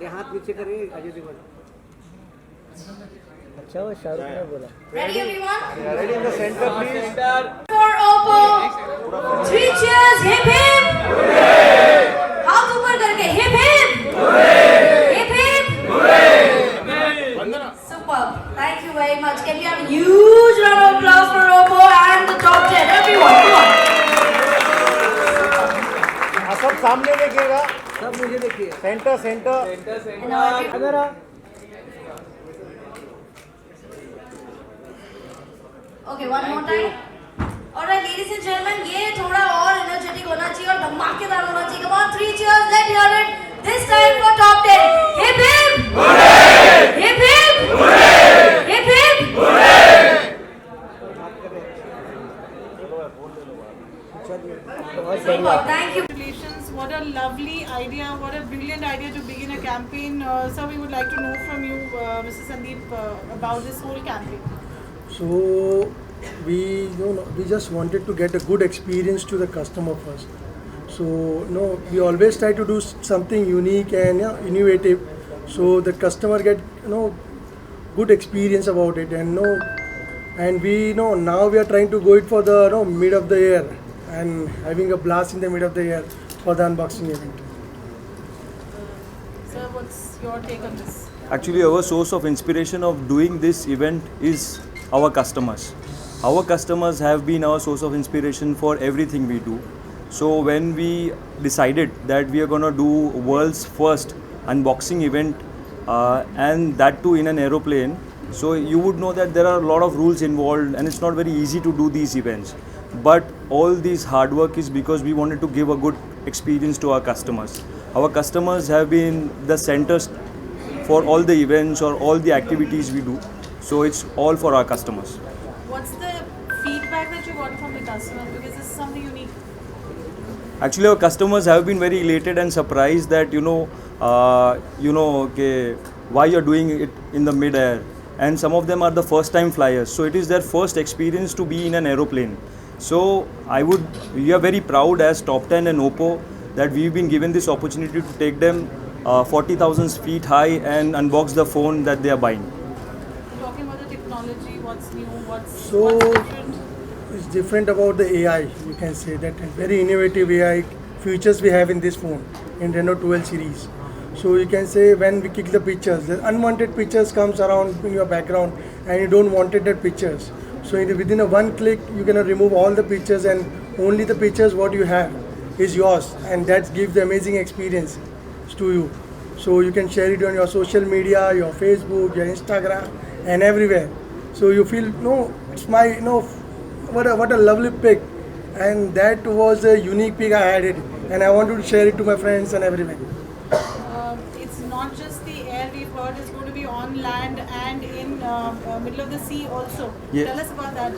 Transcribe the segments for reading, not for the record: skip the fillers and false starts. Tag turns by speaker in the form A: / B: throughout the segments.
A: ये हाथ नीचे करिए अजय देवगन.
B: अच्छा वो शाहरुख ने बोला.
C: Ready everyone?
A: Ready in the center, please.
C: For Oppo. 3 cheers. Hip hip. हाथ ऊपर करके hip hip. Hip hip. Superb. Thank you very much. Can we have a huge round of applause for Oppo and the top 10? Everyone, come on.
A: सब सामने देखिएगा. सब मुझे देखिए. Centre.
C: And now everyone. Okay, one more time. Alright, ladies and gentlemen, ये थोड़ा और energetic होना चाहिए और धमाकेदार होना चाहिए. Come on, 3 cheers. Let's hear it. This time for top 10. Hip hip. Hip hip. Hip hip. Super. Thank you.
D: Congratulations. What a lovely idea, what a brilliant idea to begin a campaign. So we would like to know from you, Mr. Sandeep, about this whole campaign.
E: So we just wanted to get a good experience to the customer first. So we always try to do something unique and innovative, so the customer get good experience about it. And we now we are trying to go it for the mid of the year and having a blast in the mid of the year for the unboxing event.
D: Sir, what's your take on this?
F: Actually, our source of inspiration of doing this event is our customers. Our customers have been our source of inspiration for everything we do. So when we decided that we are going to do world's first unboxing event and that too in an aeroplane, so you would know that there are a lot of rules involved and it's not very easy to do these events. But all this hard work is because we wanted to give a good experience to our customers. Our customers have been the centers for all the events or all the activities we do. So it's all for our customers.
D: What's the feedback that you got from the customers? Because this is something unique.
F: Actually, our customers have been very elated and surprised that okay, why you're doing it in the mid-air. And some of them are the first-time flyers. So it is their first experience to be in an aeroplane. So we are very proud as Top 10 and Oppo that we've been given this opportunity to take them 40,000 feet high and unbox the phone that they are buying.
D: Talking about the technology, what's new, what's
E: So
D: different?
E: it's different about the AI. You can say that very innovative AI features we have in this phone in Reno 12 series. So you can say when we click the pictures, the unwanted pictures comes around in your background and you don't wanted that pictures. So within a one click you can remove all the pictures and only the pictures what you have is yours, and that gives the amazing experience to you. So you can share it on your social media, your Facebook, your Instagram and everywhere. So you feel it's my what a lovely pic, and that was a unique pic I had it, and I wanted to share it to my friends and everyone.
D: It's not just the air we've heard, it's going to be on land and in middle of the sea also.
F: Yeah.
D: Tell us about that.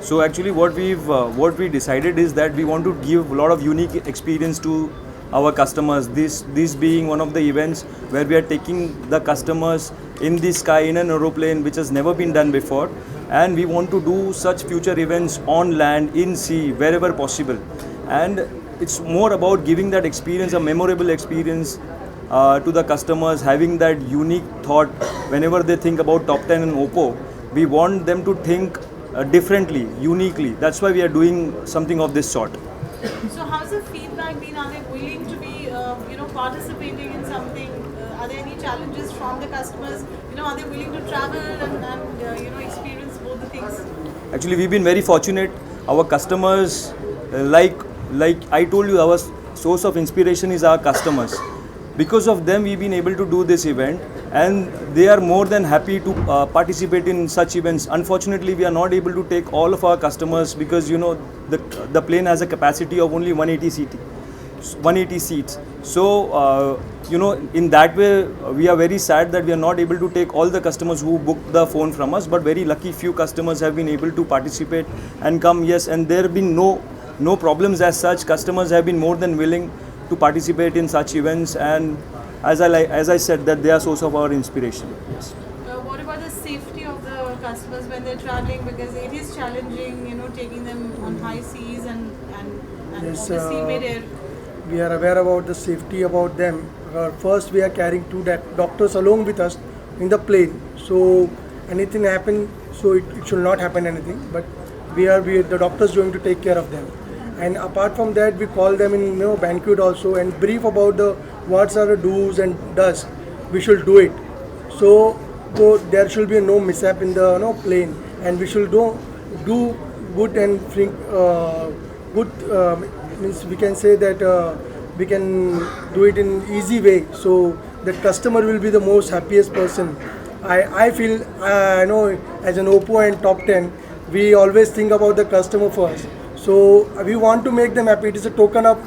F: So actually what we decided is that we want to give a lot of unique experience to our customers. This being one of the events where we are taking the customers in the sky in an aeroplane, which has never been done before, and we want to do such future events on land, in sea, wherever possible. And it's more about giving that experience, a memorable experience to the customers, having that unique thought whenever they think about Top 10 and Oppo. We want them to think differently, uniquely. That's why we are doing something of this sort.
D: So how's the feedback been? Are they willing to be, participating in something? Are there any challenges from the customers? Are they willing to travel and experience both the things?
F: Actually, we've been very fortunate. Our customers, like I told you, our source of inspiration is our customers. Because of them, we've been able to do this event, and they are more than happy to participate in such events. Unfortunately, we are not able to take all of our customers because the plane has a capacity of only 180 seats. So in that way, we are very sad that we are not able to take all the customers who booked the phone from us. But very lucky, few customers have been able to participate and come. Yes, and there have been no problems as such. Customers have been more than willing to participate in such events, and as I said, that they are source of our inspiration. Yes.
D: What about the safety of the customers when they're traveling? Because it is challenging, taking them on high seas and
E: Yes,
D: obviously mid-air.
E: we are aware about the safety about them. first we are carrying two doctors along with us in the plane. So anything happen, so it should not happen anything. But the doctors going to take care of them. And apart from that, we call them in banquet also and brief about the what are the do's and does. We should do it. So there should be no mishap in the plane, and we should do good and good. Means we can say that we can do it in easy way. So the customer will be the most happiest person. I feel I know as an Oppo and Top 10, we always think about the customer first. So we want to make them happy. It is a token of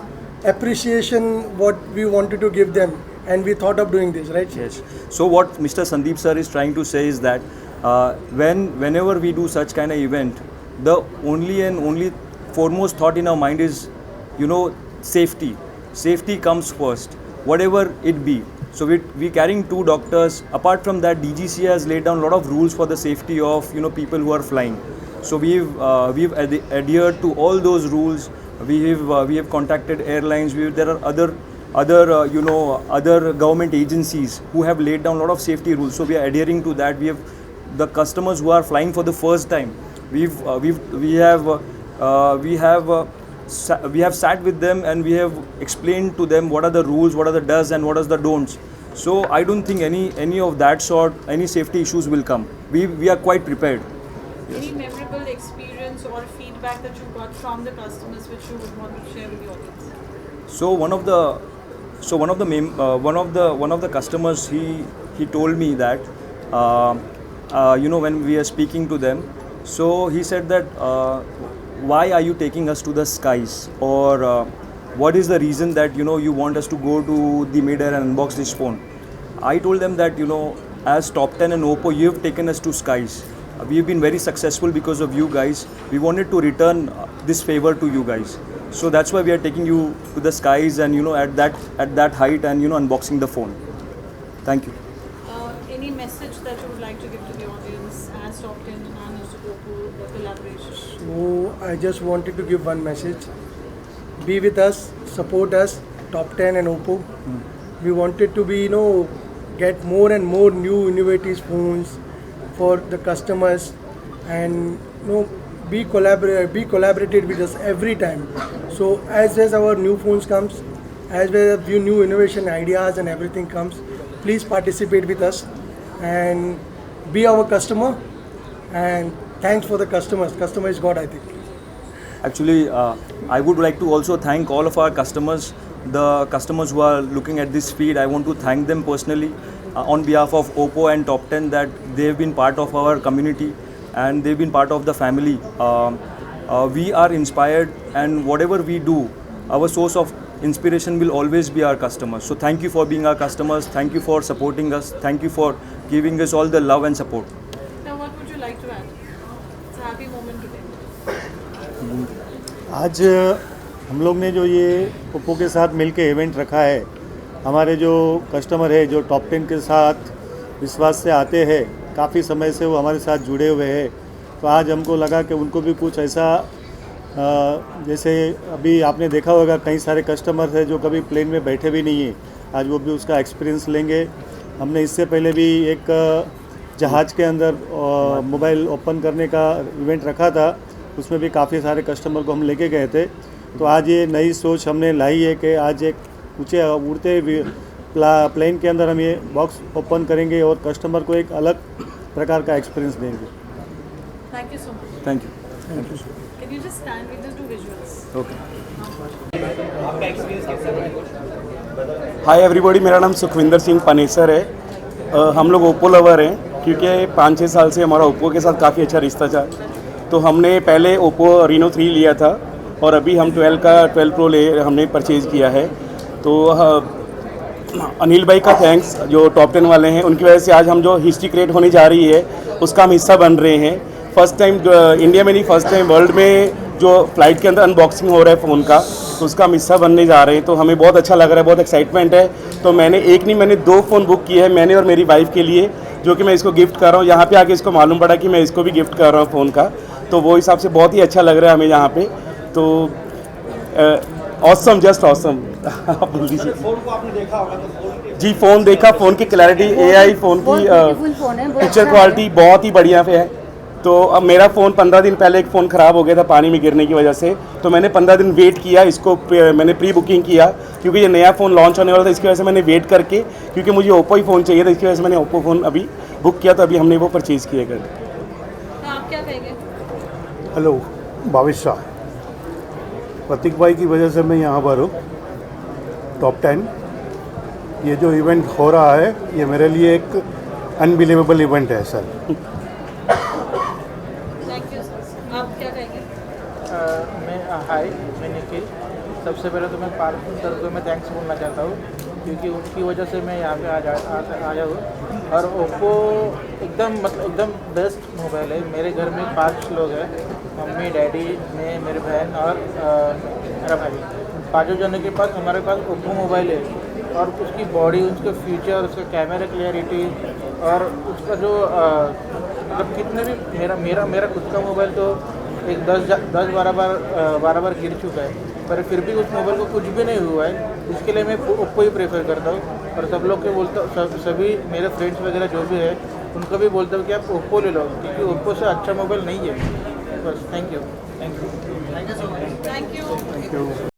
E: appreciation what we wanted to give them, and we thought of doing this, right?
F: Yes. So what Mr. Sandeep sir is trying to say is that whenever we do such kind of event, the only foremost thought in our mind is, safety. Safety comes first, whatever it be. So we carrying two doctors. Apart from that, DGCA has laid down a lot of rules for the safety of people who are flying. So we've adhered to all those rules. We have contacted airlines. There are other government agencies who have laid down a lot of safety rules. So we are adhering to that. We have the customers who are flying for the first time. We have sat with them and we have explained to them what are the rules, what are the does and what are the don'ts. So I don't think any of that sort, any safety issues will come. We are quite prepared.
D: Any memorable experience or feedback that you got from the customers which you would want to share with the audience?
F: So one of the customers, he told me that when we are speaking to them, so he said that why are you taking us to the skies, or what is the reason that you want us to go to the mid-air and unbox this phone. I told them that as Top 10 and Oppo, you have taken us to skies. We have been very successful because of you guys. We wanted to return this favor to you guys. So that's why we are taking you to the skies and at that height and unboxing the phone. Thank you.
D: Any message that you would like to give to the audience as Top 10 and as Oppo, the collaboration?
E: So I just wanted to give one message. Be with us, support us, Top 10 and Oppo. We wanted to be, get more and more new innovative phones for the customers, and be collaborated with us every time. So as our new phones comes, as well as new innovation ideas and everything comes, please participate with us and be our customer. And thanks for the customers. Customer is God, I think.
F: Actually, I would like to also thank all of our customers, the customers who are looking at this feed. I want to thank them personally on behalf of Oppo and Top 10 that they have been part of our community and they've been part of the family. We are inspired, and whatever we do, our source of inspiration will always be our customers. So thank you for being our customers. Thank you for supporting us. Thank you for giving us all the love and support.
D: Now, what would you like to add? It's a happy moment today.
B: आज हम लोग ने जो ये Oppo के साथ मिलके event रखा है, हमारे जो कस्टमर है जो टॉप 10 के साथ विश्वास से आते हैं, काफ़ी समय से वो हमारे साथ जुड़े हुए हैं, तो आज हमको लगा कि उनको भी कुछ ऐसा जैसे अभी आपने देखा होगा कई सारे कस्टमर हैं जो कभी प्लेन में बैठे भी नहीं हैं, आज वो भी उसका एक्सपीरियंस लेंगे। हमने इससे पहले भी एक जहाज़ के अंदर मोबाइल ओपन करने का इवेंट रखा था, उसमें भी काफ़ी सारे कस्टमर को हम लेके गए थे। तो आज ये नई सोच हमने लाई है कि आज एक ऊँचे उड़ते प्लेन के अंदर हम ये बॉक्स ओपन करेंगे और कस्टमर को एक अलग प्रकार का एक्सपीरियंस देंगे।
D: Thank you so much.
F: Thank you.
D: Can you just stand? We just do visuals.
F: Okay.
G: Hi everybody, मेरा नाम सुखविंदर सिंह पनेसर है। हम लोग ओप्पो लवर हैं क्योंकि 5-6 साल से हमारा ओप्पो के साथ काफ़ी अच्छा रिश्ता था। तो हमने पहले ओप्पो रीनो 3 लिया था और अभी हम 12 प्रो हमने परचेज़ किया है। तो अनिल भाई का थैंक्स जो टॉप 10 वाले हैं, उनकी वजह से आज हम जो हिस्ट्री क्रिएट होने जा रही है उसका हम हिस्सा बन रहे हैं। फर्स्ट टाइम इंडिया में नहीं, फर्स्ट टाइम वर्ल्ड में जो फ्लाइट के अंदर अनबॉक्सिंग हो रहा है फ़ोन का, तो उसका हम हिस्सा बनने जा रहे हैं। तो हमें बहुत अच्छा लग रहा है, बहुत एक्साइटमेंट है। तो मैंने एक नहीं, मैंने 2 फ़ोन बुक किए हैं, मैंने और मेरी वाइफ के लिए, जो कि मैं इसको गिफ्ट कर रहा हूँ। यहाँ पे आके इसको मालूम पड़ा कि मैं इसको भी गिफ्ट कर रहा हूँ फ़ोन का, तो वो हिसाब से बहुत ही अच्छा लग रहा है हमें यहाँ पे। तो ऑसम, जस्ट ऑसम। आप बोल दीजिए।
A: फोन को आपने देखा होगा तो फोन
G: जी फ़ोन देखा, फ़ोन की क्लैरिटी, AI फ़ोन की पिक्चर क्वालिटी बहुत ही बढ़िया पे है। तो अब मेरा फ़ोन 15 दिन पहले एक फ़ोन ख़राब हो गया था पानी में गिरने की वजह से, तो मैंने 15 दिन वेट किया, इसको मैंने प्री बुकिंग किया क्योंकि ये नया फ़ोन लॉन्च होने वाला था, इसकी वजह से मैंने वेट करके, क्योंकि मुझे ओप्पो ही फ़ोन चाहिए था, इसकी वजह से मैंने ओप्पो फ़ोन अभी बुक किया, तो अभी हमने वो परचेज़ किया कर।
D: तो आप क्या कहेंगे?
H: हेलो, भावेश शाह। प्रतीक भाई की वजह से मैं यहाँ पर हूँ। टॉप 10 ये जो इवेंट हो रहा है, ये मेरे लिए एक अनबिलीवेबल इवेंट है सर।
D: Thank you sir. आप क्या कहेंगे?
I: मैं निखिल। सबसे पहले तो मैं पार्थ सर को मैं थैंक्स बोलना चाहता हूँ क्योंकि उनकी वजह से मैं यहाँ पे आया हूँ। और ओप्पो एकदम बेस्ट मोबाइल है। मेरे घर में 5 लोग हैं, मम्मी, डैडी, मैं, मेरे बहन और मेरा भाई। 5 जनों के पास हमारे पास ओप्पो मोबाइल है और उसकी बॉडी, उसके फीचर, उसका कैमरा क्लियरिटी और उसका जो मतलब कितने भी मेरा खुद का मोबाइल तो एक 10-12 बार गिर चुका है, पर फिर भी उस मोबाइल को कुछ भी नहीं हुआ है। इसके लिए मैं ओप्पो ही प्रेफर करता हूँ और सब लोग के बोलता सभी मेरे फ्रेंड्स वगैरह जो भी है उनको भी बोलता हूँ कि आप ओप्पो ले लो क्योंकि ओप्पो से अच्छा मोबाइल नहीं है। बस thank you so much.
D: Thank you.